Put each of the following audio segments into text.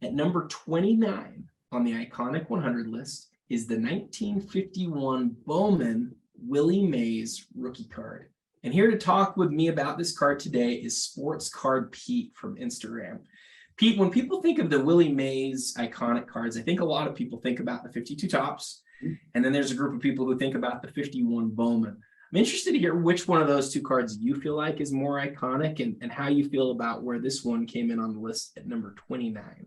At number 29 on the iconic 100 list is the 1951 Bowman Willie Mays rookie card. And here to talk with me about this card today is Sports Card Pete from Instagram. Pete, when people think of the Willie Mays iconic cards, I think a lot of people think about the 52 tops, and then there's a group of people who think about the 51 Bowman. I'm interested to hear which one of those two cards you feel like is more iconic, and how you feel about where this one came in on the list at number 29.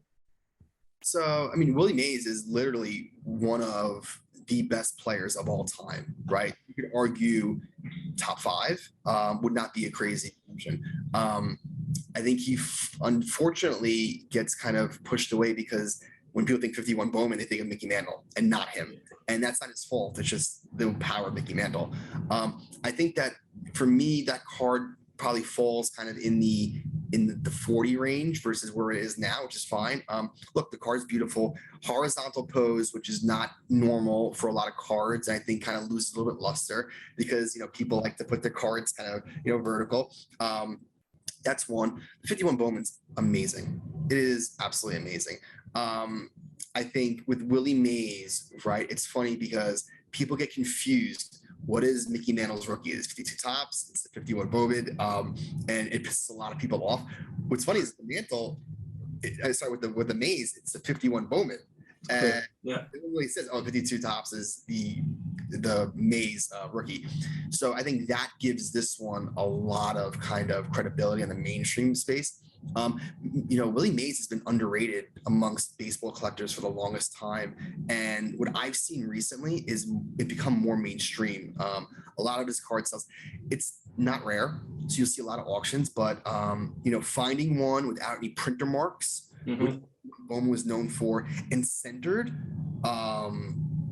So, I mean, Willie Mays is literally one of the best players of all time, right? You could argue top five, would not be a crazy assumption. I think he unfortunately gets kind of pushed away because when people think 51 Bowman, they think of Mickey Mantle and not him. And that's not his fault. It's just the power of Mickey Mantle. I think that for me, that card probably falls kind of in the 40 range versus where it is now, which is fine. Look, the card's beautiful. Horizontal pose, which is not normal for a lot of cards, I think kind of loses a little bit luster because, people like to put their cards kind of, vertical. That's one. The 51 Bowman's amazing. It is absolutely amazing. I think with Willie Mays, right, it's funny because people get confused. What is Mickey Mantle's rookie? It's 52 tops, it's the 51 Bowman, and it pisses a lot of people off. What's funny is the Mantle, with the Mays, it's the 51 Bowman. And it really says, 52 tops is the Mays rookie. So I think that gives this one a lot of kind of credibility in the mainstream space. Willie Mays has been underrated amongst baseball collectors for the longest time. And what I've seen recently is it become more mainstream. A lot of his card sales, it's not rare. So you'll see a lot of auctions, but, finding one without any printer marks, which Bowman was known for, and centered,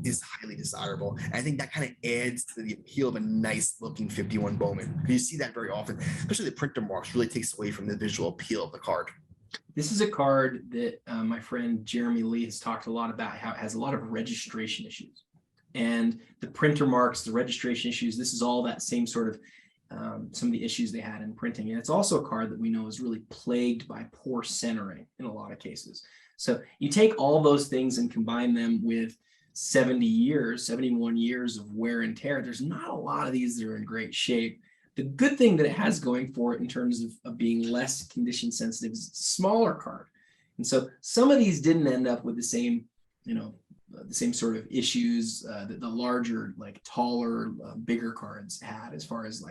is highly desirable. And I think that kind of adds to the appeal of a nice looking 51 Bowman. You see that very often, especially the printer marks really takes away from the visual appeal of the card. This is a card that my friend Jeremy Lee has talked a lot about, how it has a lot of registration issues. And the printer marks, the registration issues, this is all that same sort of some of the issues they had in printing. And it's also a card that we know is really plagued by poor centering in a lot of cases. So you take all those things and combine them with 71 years of wear and tear. There's not a lot of these that are in great shape. The good thing that it has going for it in terms of being less condition sensitive is it's a smaller card. And so some of these didn't end up with the same, the same sort of issues that the larger, like taller, bigger cards had as far as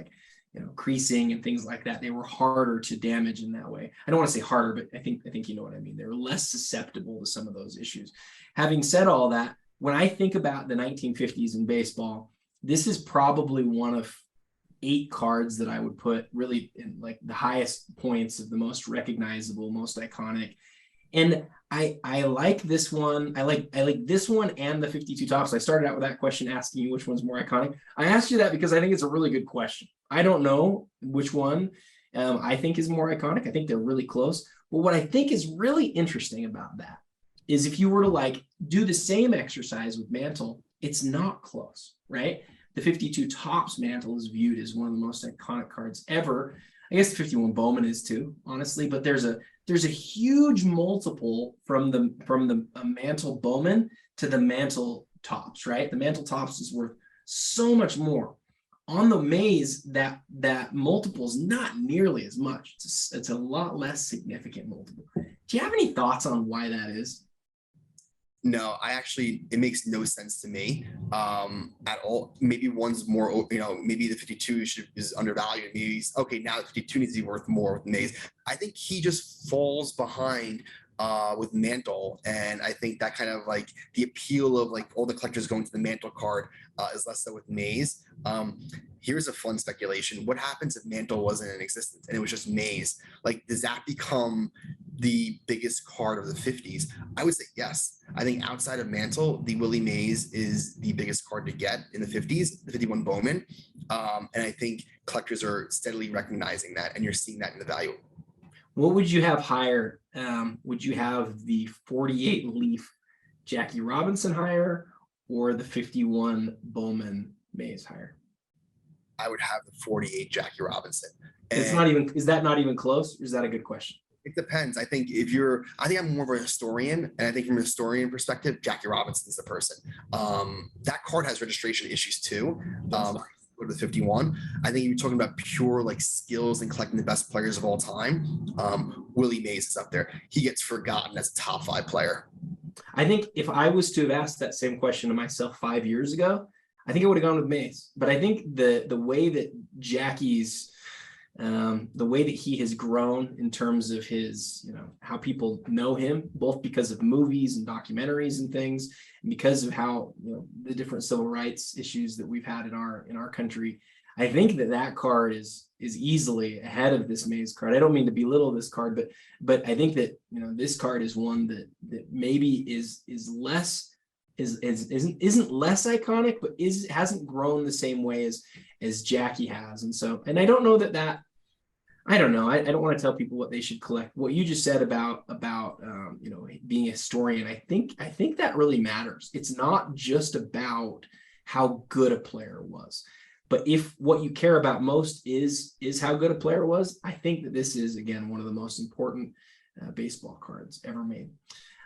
creasing and things like that. They were harder to damage in that way. I don't want to say harder, but I think you know what I mean. They were less susceptible to some of those issues. Having said all that, when I think about the 1950s in baseball, this is probably one of 8 cards that I would put really in like the highest points of the most recognizable, most iconic. And I like this one. I like this one and the 52 tops. I started out with that question asking you which one's more iconic. I asked you that because I think it's a really good question. I don't know which one I think is more iconic. I think they're really close. But what I think is really interesting about that is if you were to do the same exercise with Mantle, it's not close, right? The 52 tops Mantle is viewed as one of the most iconic cards ever. I guess the 51 Bowman is too, honestly, but there's a huge multiple from the Mantle Bowman to the Mantle tops, right? The Mantle tops is worth so much more. On the Mays, that multiple is not nearly as much. It's a lot less significant multiple. Do you have any thoughts on why that is? No, it makes no sense to me at all. Maybe one's more, maybe the 52 is undervalued. Maybe now the 52 needs to be worth more with Mays. I think he just falls behind with Mantle, and I think that kind of the appeal of all the collectors going to the Mantle card is less so with Mays. Here's a fun speculation. What happens if Mantle wasn't in existence and it was just Mays? Does that become the biggest card of the 50s? I would say yes. I think outside of Mantle, the Willie Mays is the biggest card to get in the 50s, the 51 Bowman. And I think collectors are steadily recognizing that, and you're seeing that in the value. What would you have higher? Would you have the 48 leaf Jackie Robinson higher or the 51 Bowman Mays higher? I would have the 48 Jackie Robinson. It's not even, is that not even close? Or is that a good question? It depends. I think I think I'm more of a historian, and I think from a historian perspective, Jackie Robinson's the person. That card has registration issues too. Go to the 51. I think you're talking about pure like skills and collecting the best players of all time. Willie Mays is up there. He gets forgotten as a top 5 player. I think if I was to have asked that same question to myself 5 years ago, I think I would have gone with Mays. But I think the way that Jackie's the way that he has grown in terms of his, how people know him, both because of movies and documentaries and things, and because of how, the different civil rights issues that we've had in our country. I think that card is easily ahead of this Mays card. I don't mean to belittle this card, but I think that, this card is one that maybe is less isn't less iconic, but hasn't grown the same way as Jackie has. And I don't know that I don't know. I don't want to tell people what they should collect. What you just said about being a historian, I think that really matters. It's not just about how good a player was, but if what you care about most is how good a player was, I think that this is, again, one of the most important baseball cards ever made.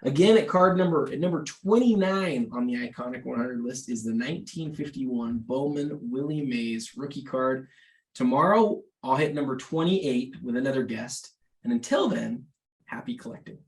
Again, at number 29 on the Iconic 100 list is the 1951 Bowman Willie Mays rookie card. Tomorrow, I'll hit number 28 with another guest. And until then, happy collecting.